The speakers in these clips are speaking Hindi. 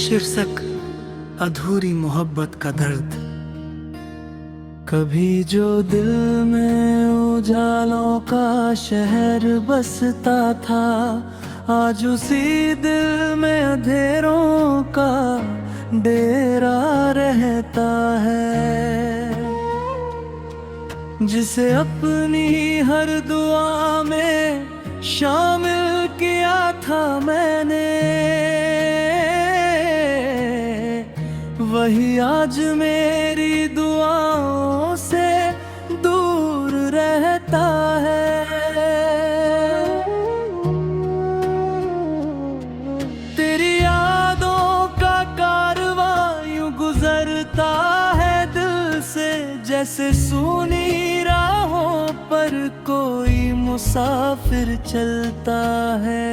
शीर्षक अधूरी मोहब्बत का दर्द। कभी जो दिल में उजालों का शहर बसता था, आज उसी दिल में अंधेरों का डेरा रहता है। जिसे अपनी हर दुआ में शामिल किया था मैंने, वही आज मेरी दुआओं से दूर रहता है। तेरी यादों का कारवां यूं गुजरता है दिल से, जैसे सूनी राहों पर कोई मुसाफिर चलता है।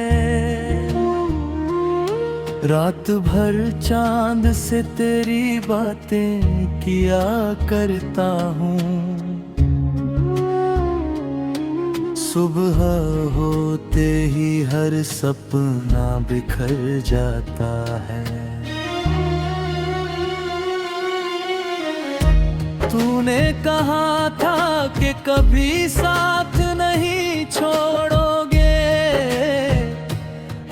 रात भर चांद से तेरी बातें किया करता हूँ, सुबह होते ही हर सपना बिखर जाता है। तूने कहा था कि कभी साथ नहीं छोड़ोगे,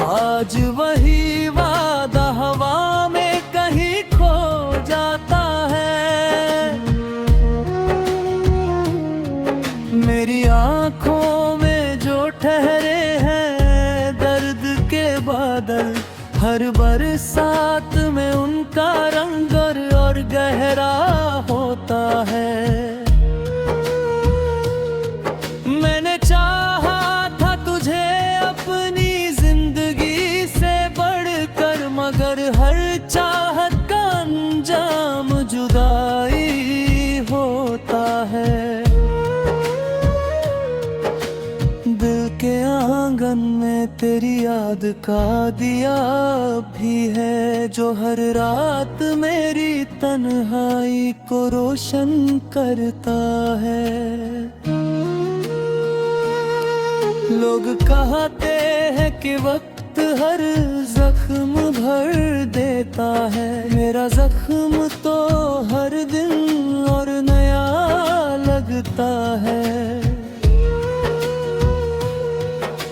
आज वही वादा हवा में कहीं खो जाता है। मेरी आंखों में जो ठहरे हैं दर्द के बादल, हर बरसात में उनका रंग और गहरा होता है। मैंने चाहा था तुझे अपनी जिंदगी से बढ़कर, मगर हर चाहत का अंजाम जुदाई होता है। दिल के आंगन में तेरी याद का दिया भी है, जो हर रात मेरी तन्हाई को रोशन करता है। लोग कहते हैं कि वक्त हर जख्म भर देता है, मेरा जख्म तो हर दिन और नया लगता है।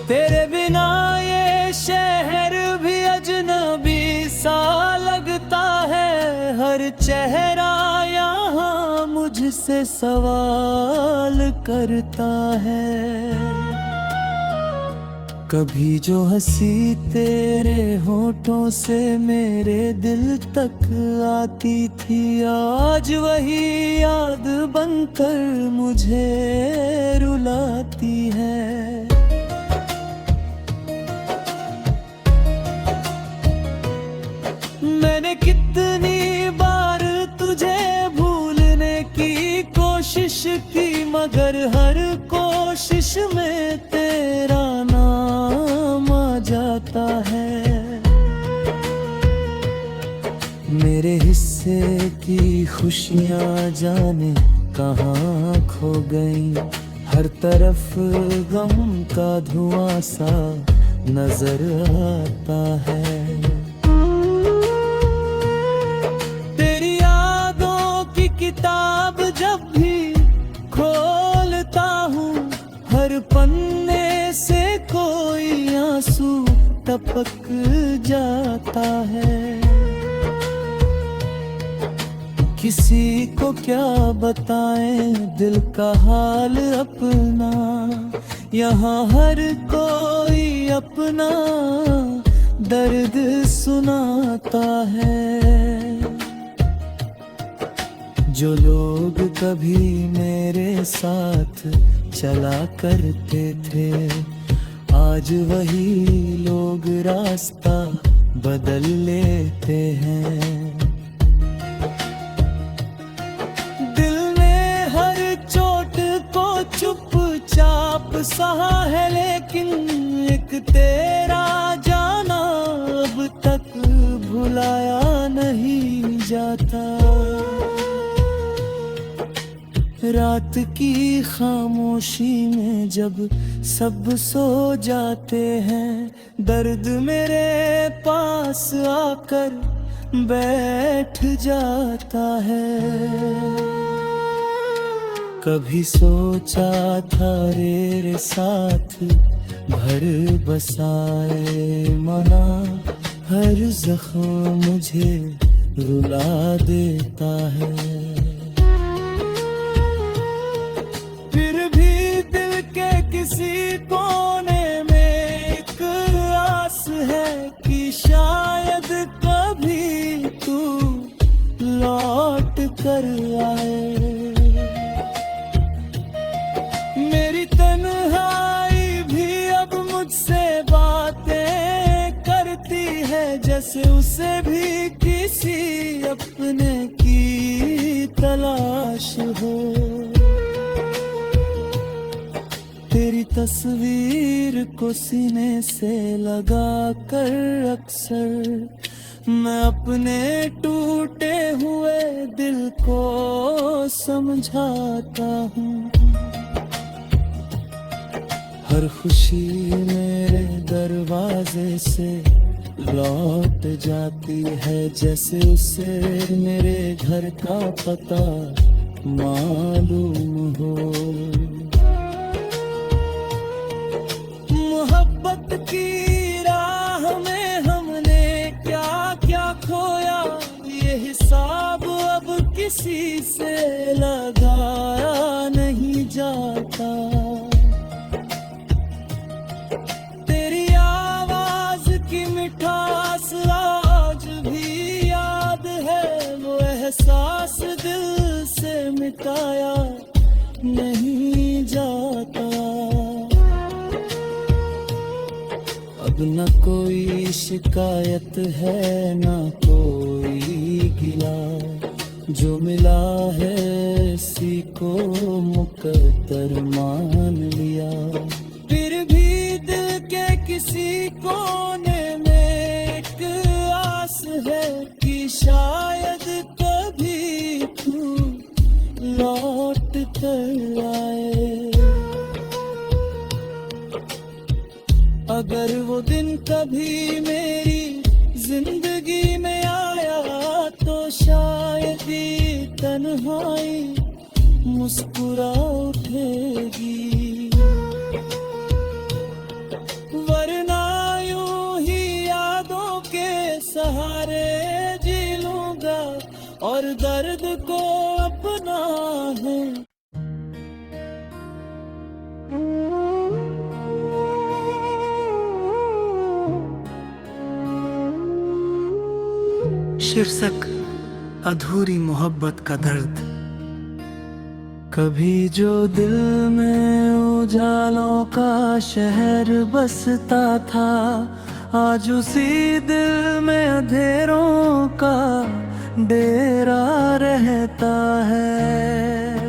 तेरे बिना ये शहर भी अजनबी सा लगता है, हर चेहरा यहाँ मुझसे सवाल करता है। कभी जो हंसी तेरे होठों से मेरे दिल तक आती थी, आज वही याद बनकर मुझे रुलाती है। मैंने कितनी बार तुझे भूलने की कोशिश की, मगर हर कोशिश में तेरा नाम आ जाता है। मेरे हिस्से की खुशियाँ जाने कहाँ खो गई, हर तरफ गम का धुआं सा नजर आता है। किताब जब भी खोलता हूँ, हर पन्ने से कोई आंसू टपक जाता है। किसी को क्या बताएं दिल का हाल अपना, यहाँ हर कोई अपना दर्द सुनाता है। जो लोग कभी मेरे साथ चला करते थे, आज वही लोग रास्ता बदल लेते हैं। दिल ने हर चोट को चुपचाप सहा है, लेकिन एक तेरा जाना अब तक भुलाया नहीं जाता। रात की खामोशी में जब सब सो जाते हैं, दर्द मेरे पास आकर बैठ जाता है। कभी सोचा था तेरे साथ भर बसाए मना, हर जख्म मुझे रुला देता है। फिर भी दिल के किसी कोने में एक आस है कि शायद कभी तू लौट कर आए। मेरी तन्हाई भी अब मुझसे बातें करती है, जैसे उसे भी किसी अपने की तलाश हो। तेरी तस्वीर को सीने से लगा कर अक्सर मैं अपने टूटे हुए दिल को समझाता हूँ। हर खुशी मेरे दरवाजे से लौट जाती है, जैसे उसे मेरे घर का पता मालूम हो। मोहब्बत की राह में हमने क्या क्या खोया, ये हिसाब अब किसी से लगाया नहीं जाता। तेरी आवाज की मिठास आज भी याद है, वो एहसास दिल से मिटाया नहीं जाता। अब न कोई शिकायत है न कोई गिला, जो मिला है इसी को मुकद्दर मान लिया। फिर भी दिल के किसी कोने में एक आस है कि शायद कभी तू लौट कर आए। अगर वो दिन कभी मेरी जिंदगी में आया तो शायद ही तन्हाई मुस्कुरा उठेगी, वरना यूं ही यादों के सहारे जी लूंगा और दर्द को अपना है। शीर्षक अधूरी मोहब्बत का दर्द। कभी जो दिल में उजालों का शहर बसता था, आज उसी दिल में अंधेरों का डेरा रहता है।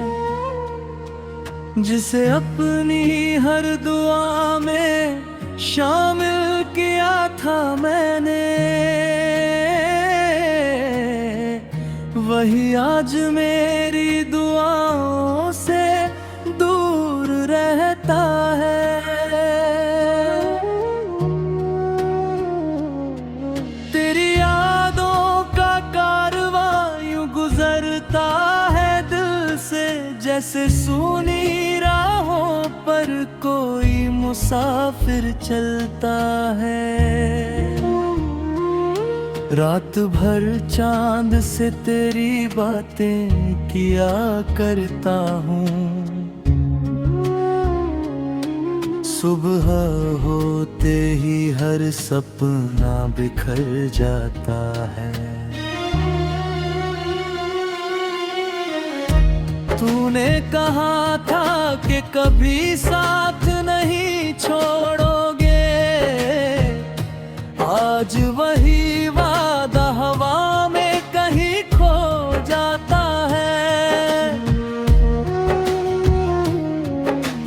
जिसे अपनी हर दुआ में शामिल किया था मैंने, वही आज मेरी दुआओं से दूर रहता है। तेरी यादों का कारवां यूं गुजरता है दिल से, जैसे सूनी राहों पर कोई मुसाफिर चलता है। रात भर चांद से तेरी बातें किया करता हूँ, सुबह होते ही हर सपना बिखर जाता है। तूने कहा था कि कभी साथ नहीं छोड़ोगे, आज वही वादा हवा में कहीं खो जाता है।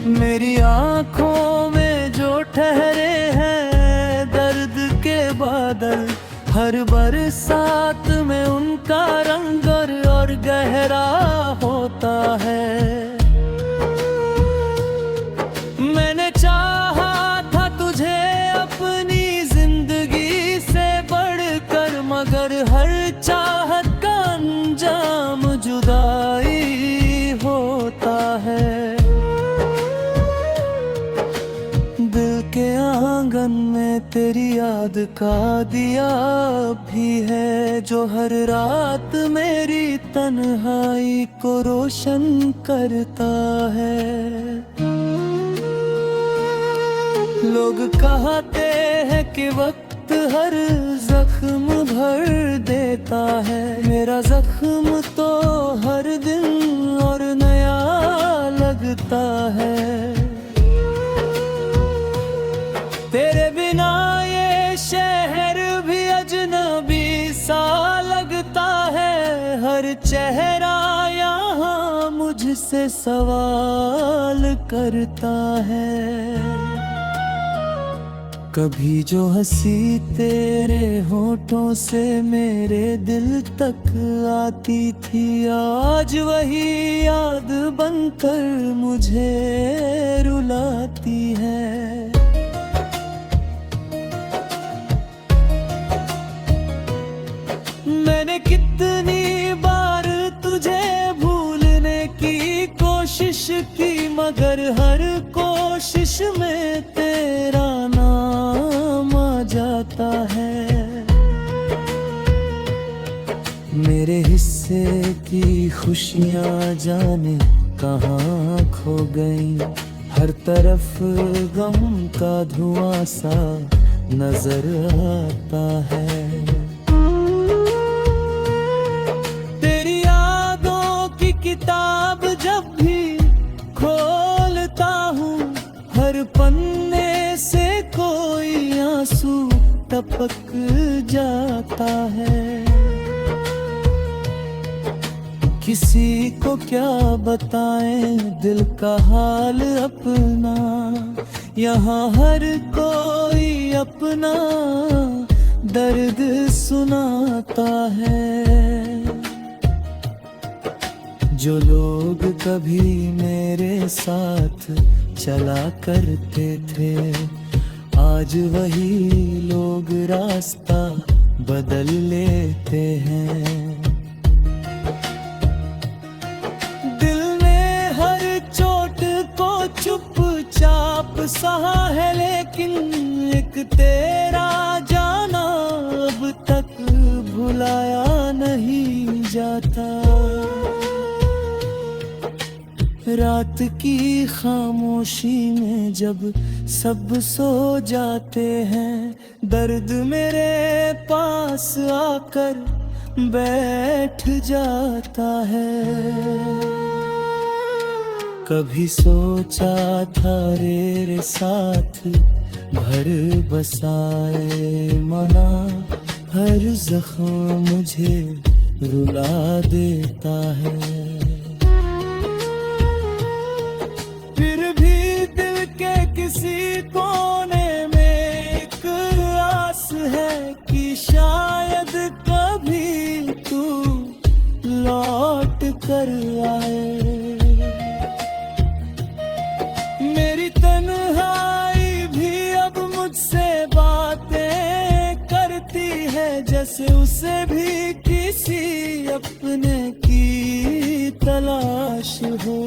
मेरी आंखों में जो ठहरे हैं दर्द के बादल, हर बरसात में उनका रंग और गहरा होता है। मैंने चाहा था तुझे अपनी जिंदगी से बढ़कर, मगर हर का दिया भी है जो हर रात मेरी तन्हाई को रोशन करता है। लोग कहते हैं कि वक्त हर जख्म भर देता है, मेरा जख्म तो हर दिन और नया लगता है। तेरे बिना ये शहर भी अजनबी सा लगता है, हर चेहरा यहाँ मुझसे सवाल करता है। कभी जो हंसी तेरे होठों से मेरे दिल तक आती थी, आज वही याद बनकर मुझे रुलाती है। मैंने कितनी बार तुझे भूलने की कोशिश की, मगर हर कोशिश में तेरा नाम आ जाता है। मेरे हिस्से की खुशियाँ जाने कहाँ खो गई, हर तरफ गम का धुआं सा नजर आता है। तेरी यादों की किताब जब भी खोलता हूँ, हर पन्ने से कोई आंसू टपक जाता है। किसी को क्या बताएं दिल का हाल अपना, यहाँ हर कोई अपना दर्द सुनाता है। जो लोग कभी मेरे साथ चला करते थे, आज वही लोग रास्ता बदल लेते हैं। दिल ने हर चोट को चुपचाप सहा है, लेकिन एक तेरा जाना अब तक भुलाया नहीं जाता। रात की खामोशी में जब सब सो जाते हैं, दर्द मेरे पास आकर बैठ जाता है। कभी सोचा था तेरे साथ घर बसाए, मना हर जख्म मुझे रुला देता है। किसी कोने में एक आस है कि शायद कभी तू लौट कर आए। मेरी तन्हाई भी अब मुझसे बातें करती है, जैसे उसे भी किसी अपने की तलाश हो।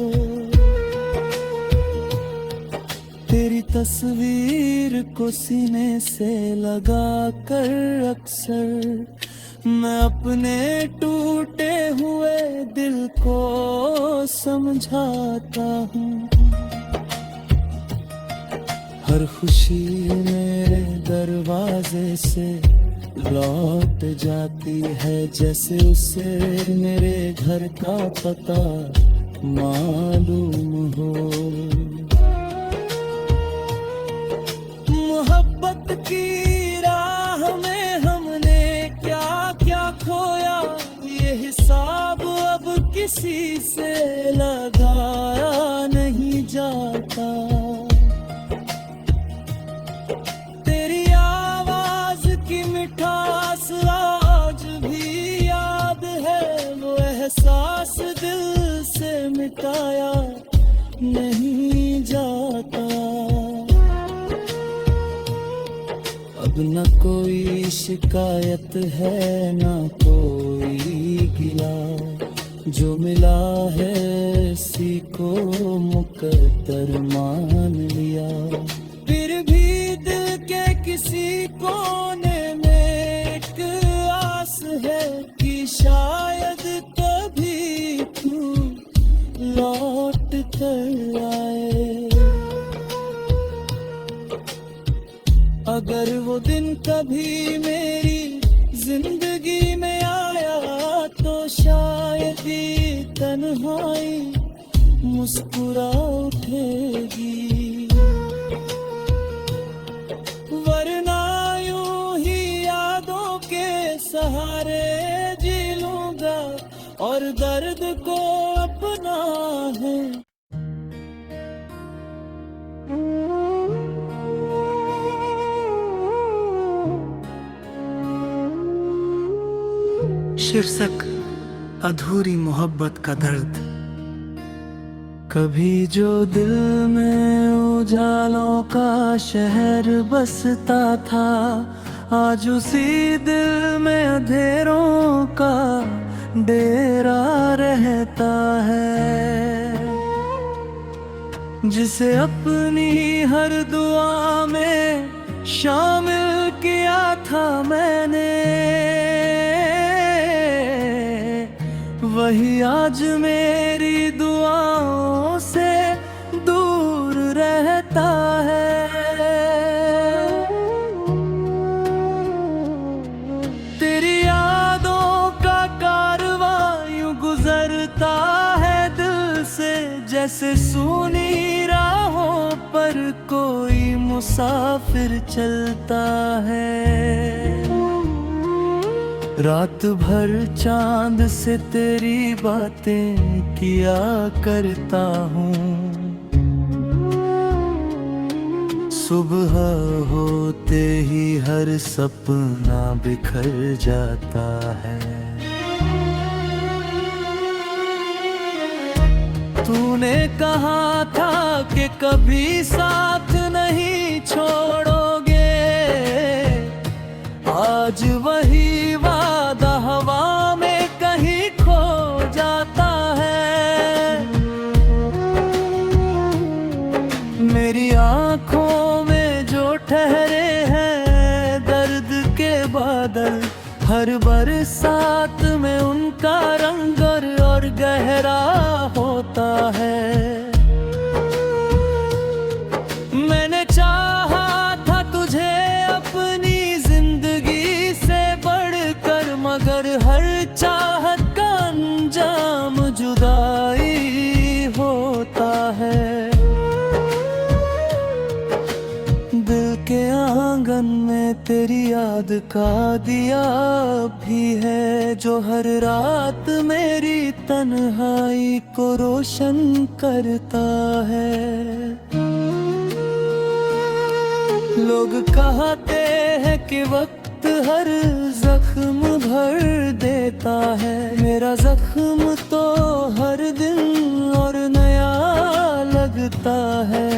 तेरी तस्वीर को सीने से लगा कर अक्सर मैं अपने टूटे हुए दिल को समझाता हूँ। हर खुशी मेरे दरवाजे से लौट जाती है, जैसे उसे मेरे घर का पता मालूम हो। मोहब्बत की राह में हमने क्या क्या खोया, ये हिसाब अब किसी से लगाया नहीं जाता। तेरी आवाज की मिठास आज भी याद है, वो एहसास दिल से मिटाया नहीं जाता। अब न कोई शिकायत है न कोई गिला, जो मिला है इसी को मुकद्दर मान लिया। फिर भी दिल के किसी कोने लौट कर आए। अगर वो दिन कभी मेरी जिंदगी में आया तो शायद ही तन्हाई मुस्कुरा उठेगी, वरना यूं ही यादों के सहारे जी लूंगा और दर्द को अपना है। शीर्षक अधूरी मोहब्बत का दर्द। कभी जो दिल में उजालों का शहर बसता था, आज उसी दिल में अंधेरों का डेरा रहता है। जिसे अपनी हर दुआ में शामिल किया था मैंने, वही आज मेरी दुआओं से दूर रहता है। तेरी यादों का कारवां यूं गुजरता है दिल से, जैसे सूनी राहों पर कोई मुसाफिर चलता है। रात भर चांद से तेरी बातें किया करता हूँ, सुबह होते ही हर सपना बिखर जाता है। तूने कहा था कि कभी साथ नहीं छोड़ोगे, आज वही वादा हवा में कहीं खो जाता है। मेरी आंखों में जो ठहरे हैं दर्द के बादल, हर बरसात में उनका रंग और गहरा होता है। मैंने चाहा था तुझे अपनी जिंदगी से बढ़कर, मगर हर चाहत का अंजाम जुदाई होता है। दिल के आंगन में तेरी याद का दिया भी है, जो हर रात मेरी तन्हाई को रोशन करता है। लोग कहते हैं कि वक्त हर जख्म भर देता है, मेरा जख्म तो हर दिन और नया लगता है।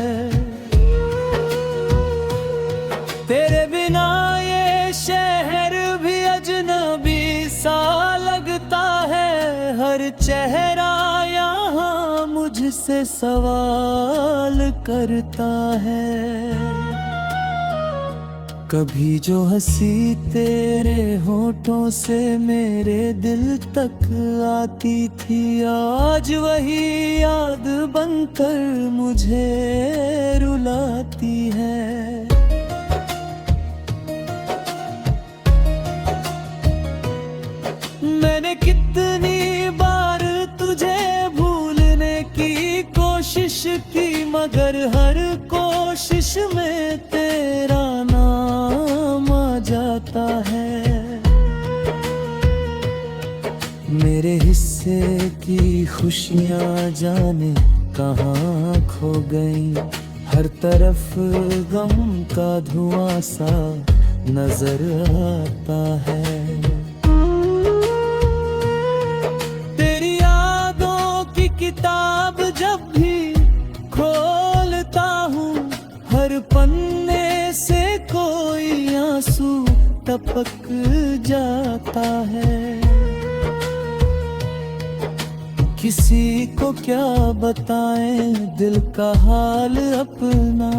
तेरे बिना ये शहर भी अजनबी सा लगता है, हर चेहरा यहाँ मुझसे सवाल करता है। कभी जो हंसी तेरे होठों से मेरे दिल तक आती थी, आज वही याद बनकर मुझे रुलाती है। मैंने कितनी बार तुझे भूलने की कोशिश की, मगर हर कोशिश में तेरा नाम आ जाता है। मेरे हिस्से की खुशियाँ जाने कहाँ खो गई, हर तरफ गम का धुआं सा नजर आता है। तेरी यादों की किताब जब भी खोलता हूँ, हर पन्ने से कोई आंसू टपक जाता है। किसी को क्या बताएं दिल का हाल अपना,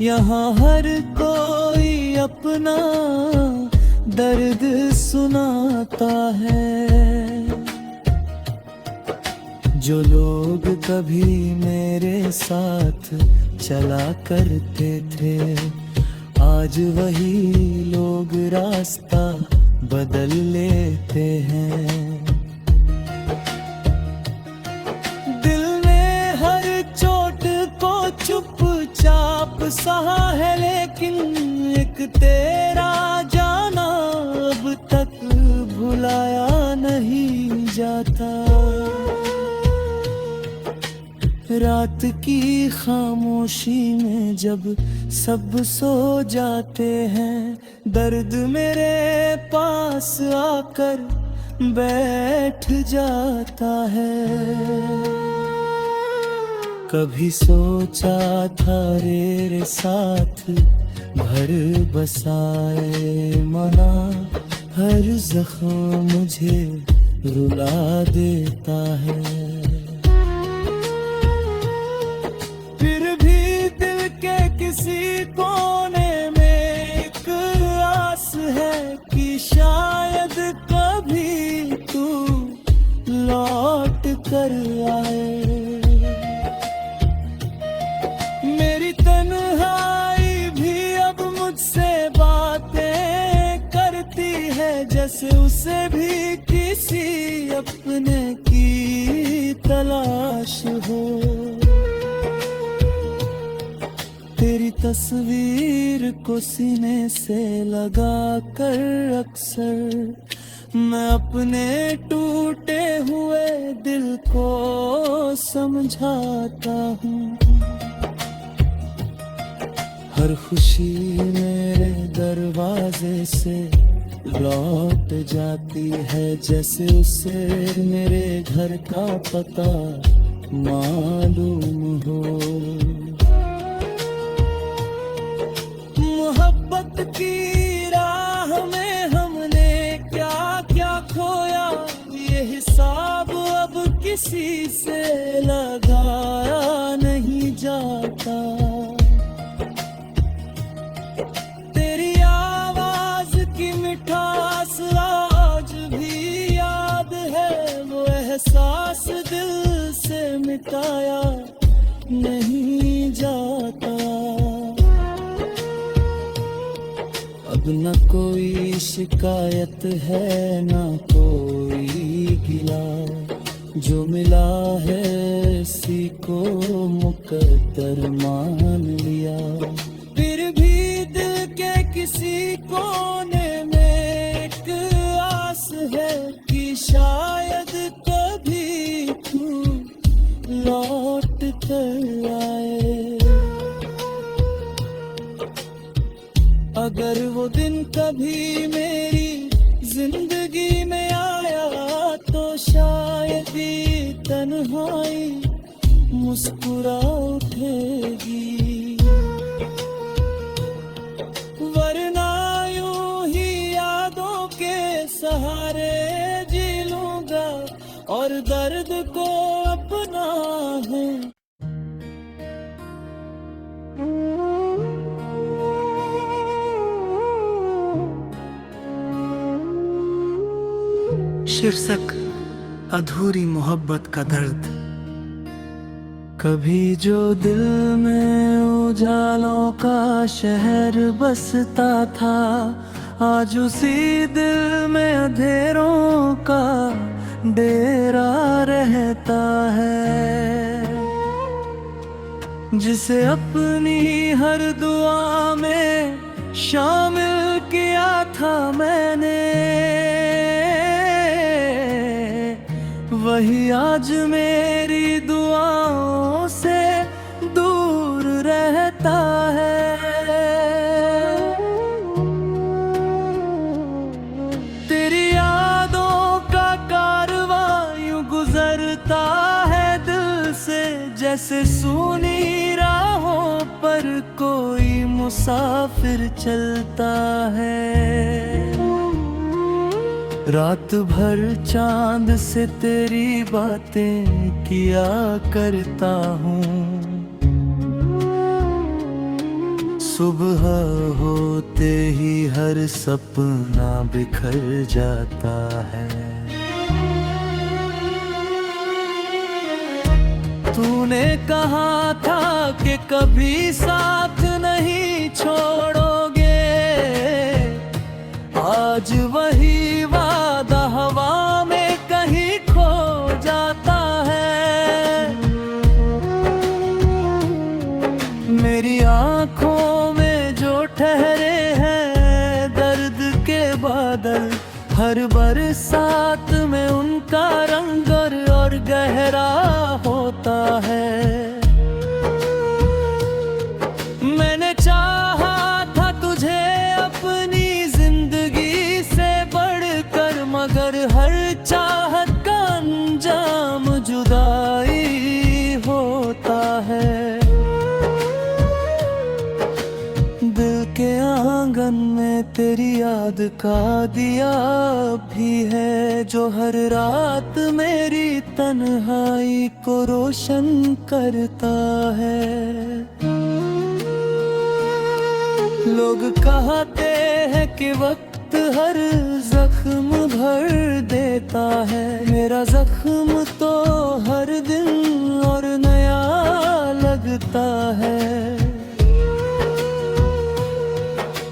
यहाँ हर कोई अपना दर्द सुनाता है। जो लोग कभी मेरे साथ चला करते थे, आज वही लोग रास्ता बदल लेते हैं। दिल ने हर चोट को चुपचाप सहा है, लेकिन एक तेरा जाना अब तक भुलाया नहीं जाता। रात की खामोशी में जब सब सो जाते हैं, दर्द मेरे पास आकर बैठ जाता है। कभी सोचा था तेरे साथ घर बसाए, मना हर जख्म मुझे रुला देता है। किसी कोने में एक आस है कि शायद कभी तू लौट कर आए। मेरी तन्हाई भी अब मुझसे बातें करती है, जैसे उसे भी किसी अपने की तलाश हो। तेरी तस्वीर को सीने से लगा कर अक्सर मैं अपने टूटे हुए दिल को समझाता हूँ। हर खुशी मेरे दरवाजे से लौट जाती है, जैसे उसे मेरे घर का पता मालूम हो। मोहब्बत की राह में हमने क्या क्या खोया, ये हिसाब अब किसी से लगाया नहीं जाता। तेरी आवाज की मिठास आज भी याद है, वो एहसास दिल से मिटाया नहीं जाता। अब न कोई शिकायत है न कोई गिला, जो मिला है इसी को मुकद्दर मान लिया। फिर भी दिल के किसी कोने में एक आस है कि शायद कभी तू लौट कर आए। अगर वो दिन कभी मेरी जिंदगी में आया, तो शायद ही तन्हाई मुस्कुरा उठेगी, वरना यूं ही यादों के सहारे जी लूंगा और दर्द को अपना है। शीर्षक अधूरी मोहब्बत का दर्द। कभी जो दिल में उजालों का शहर बसता था, आज उसी दिल में अंधेरों का डेरा रहता है। जिसे अपनी हर दुआ में शामिल किया था मैंने, वही आज मेरी दुआओं से दूर रहता है। तेरी यादों का कारवां यूं गुजरता है दिल से, जैसे सूनी राहों पर कोई मुसाफिर चलता है। रात भर चांद से तेरी बातें किया करता हूँ, सुबह होते ही हर सपना बिखर जाता है। तूने कहा था कि कभी साथ नहीं छोड़ोगे, आज वही वादा हवा में कहीं खो जाता है। मेरी आंखों में जो ठहरे हैं दर्द के बादल, हर बरसात में उनका रंग और गहरा होता है। मैंने चाहा था तुझे अपनी जिंदगी से बढ़कर, मगर हर चाहत का अंजाम जुदाई होता है। दिल के आंगन में तेरी याद का दिया भी है, जो हर रात मेरी तन्हाई को रोशन करता है। लोग कहते हैं कि वक्त हर जख्म भर देता है, मेरा जख्म तो हर दिन और नया लगता है।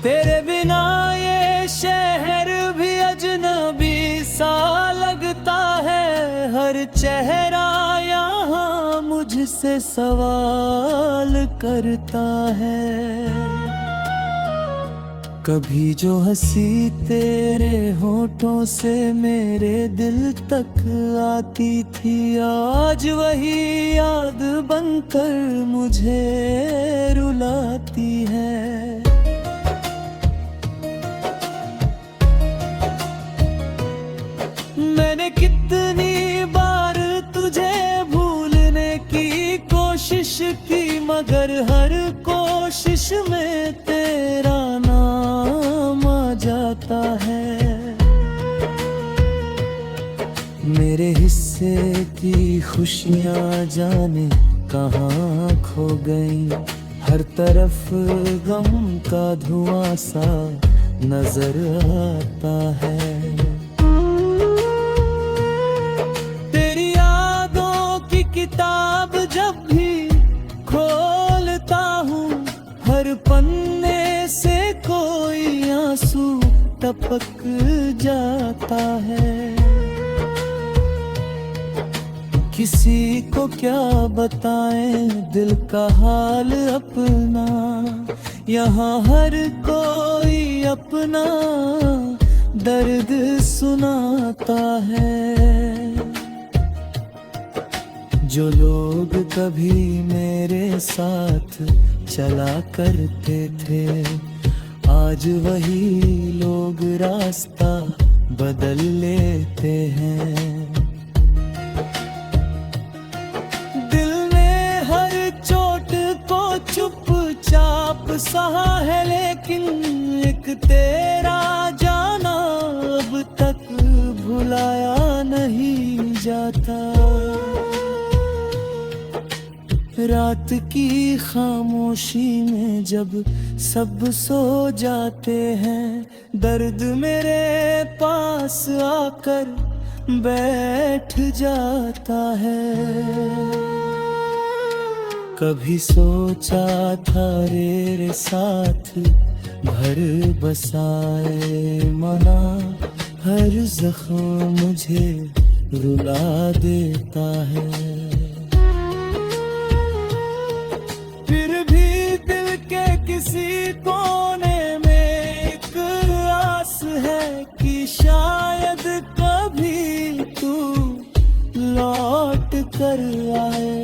तेरे बिना ये शहर भी अजनबी सा लगता है, हर चेहरा यहाँ मुझसे सवाल करता है। कभी जो हंसी तेरे होठों से मेरे दिल तक आती थी, आज वही याद बनकर मुझे रुलाती है। मैंने कितनी बार तुझे भूलने की कोशिश की, मगर हर कोशिश में तेरा नाम आ जाता है। मेरे हिस्से की खुशियाँ जाने कहाँ खो गई, हर तरफ गम का धुआं सा नजर आता है। किताब जब भी खोलता हूँ, हर पन्ने से कोई आंसू टपक जाता है। किसी को क्या बताएं दिल का हाल अपना, यहाँ हर कोई अपना दर्द सुनाता है। जो लोग कभी मेरे साथ चला करते थे, आज वही लोग रास्ता बदल लेते हैं। दिल ने हर चोट को चुपचाप सहा है, लेकिन एक तेरा जाना अब तक भुलाया नहीं जाता। रात की खामोशी में जब सब सो जाते हैं, दर्द मेरे पास आकर बैठ जाता है। कभी सोचा था तेरे साथ घर बसाए, मना हर जख्म मुझे रुला देता है। किसी कोने में एक आस है कि शायद कभी तू लौट कर आए।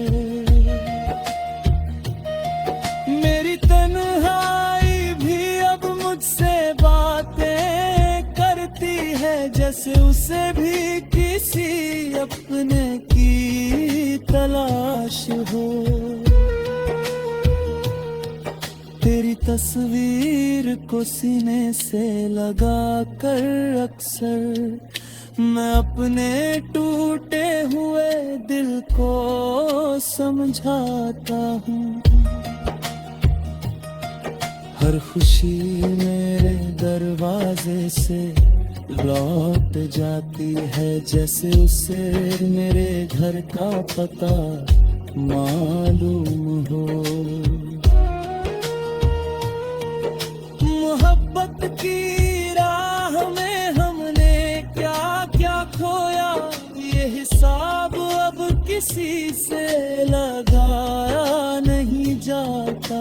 मेरी तन्हाई भी अब मुझसे बातें करती है, जैसे उसे भी किसी अपने की तलाश हो। तेरी तस्वीर को सीने से लगा कर अक्सर मैं अपने टूटे हुए दिल को समझाता हूँ। हर खुशी मेरे दरवाजे से लौट जाती है, जैसे उसे मेरे घर का पता मालूम हो। मोहब्बत की राह में हमने क्या क्या खोया, ये हिसाब अब किसी से लगाया नहीं जाता।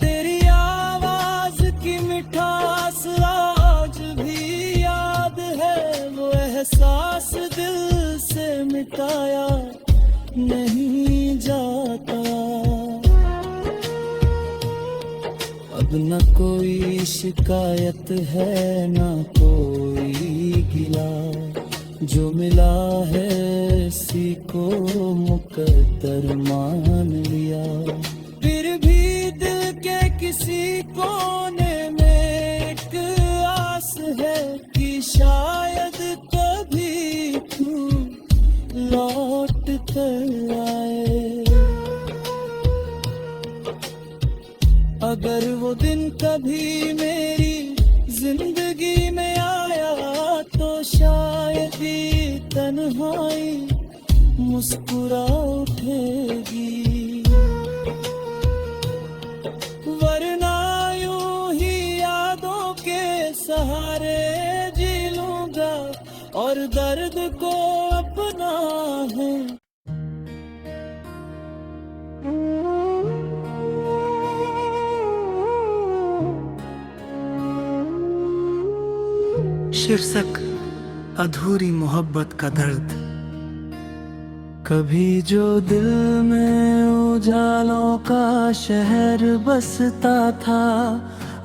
तेरी आवाज की मिठास आज भी याद है, वो एहसास दिल से मिटाया नहीं जाता। अब न कोई शिकायत है न कोई गिला, जो मिला है इसी को मुकद्दर मान लिया। फिर भी दिल के किसी कोने में एक आस है कि शायद कभी तू लौट कर आए। अगर वो दिन कभी मेरी जिंदगी में आया तो शायद ही तन्हाई मुस्कुरा उठेगी, वरना यूं ही यादों के सहारे जी लूंगा और दर्द को अपना है। शीर्षक अधूरी मोहब्बत का दर्द। कभी जो दिल में उजालों का शहर बसता था,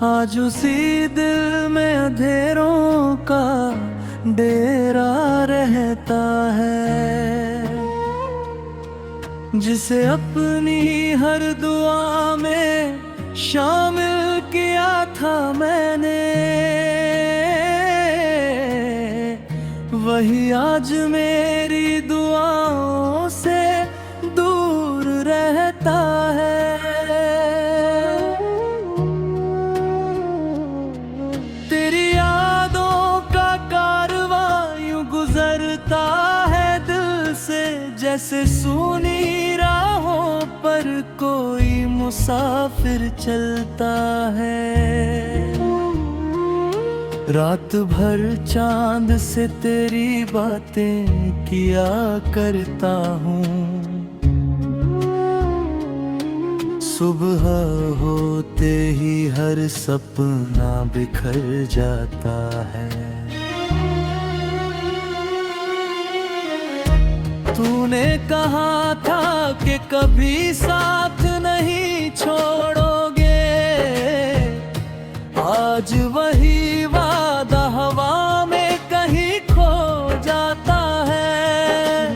आज उसी दिल में अंधेरों का डेरा रहता है। जिसे अपनी हर दुआ में शामिल किया था मैंने, वही आज मेरी दुआओं से दूर रहता है। तेरी यादों का कारवां यूं गुजरता है दिल से, जैसे सूनी राहों पर कोई मुसाफिर चलता है। रात भर चांद से तेरी बातें किया करता हूँ, सुबह होते ही हर सपना बिखर जाता है। तूने कहा था कि कभी साथ नहीं छोड़ोगे, आज वही वादा हवा में कहीं खो जाता है।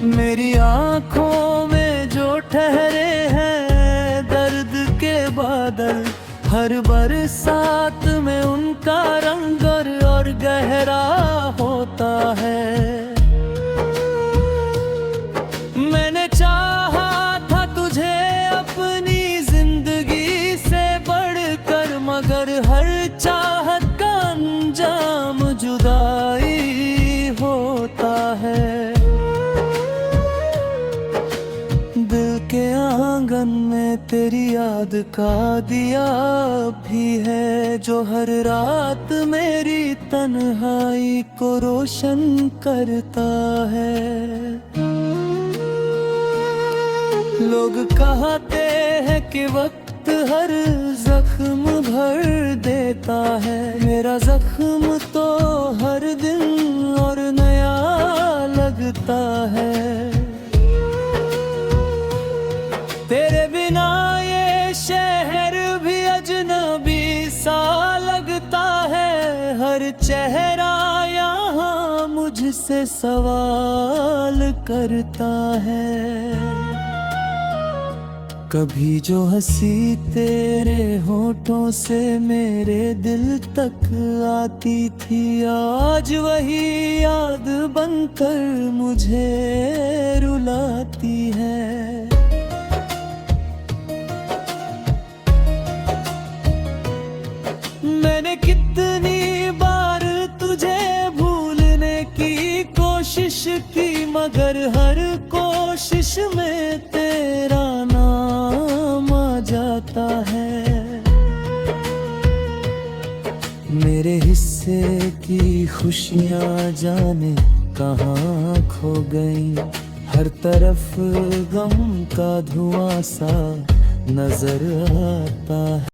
मेरी आंखों में जो ठहरे हैं दर्द के बादल, हर बरसात में उनका रंग और गहरा होता है। मैंने चाहा था तुझे अपनी जिंदगी से बढ़कर, मगर हर चाहत का अंजाम जुदाई होता है। दिल के आंगन में तेरी याद का दिया भी है, जो हर रात मेरी तन्हाई को रोशन करता है। लोग कहते हैं कि वक्त हर जख्म भर देता है, मेरा जख्म तो हर दिन और नया लगता है। तेरे बिना ये शहर भी अजनबी सा लगता है, हर चेहरा यहाँ मुझसे सवाल करता है। कभी जो हंसी तेरे होठों से मेरे दिल तक आती थी, आज वही याद बनकर मुझे रुलाती है। मैंने कितनी बार तुझे भूलने मगर हर कोशिश में तेरा नाम आ जाता है। मेरे हिस्से की खुशियाँ जाने कहाँ खो गई, हर तरफ गम का धुआं सा नजर आता है।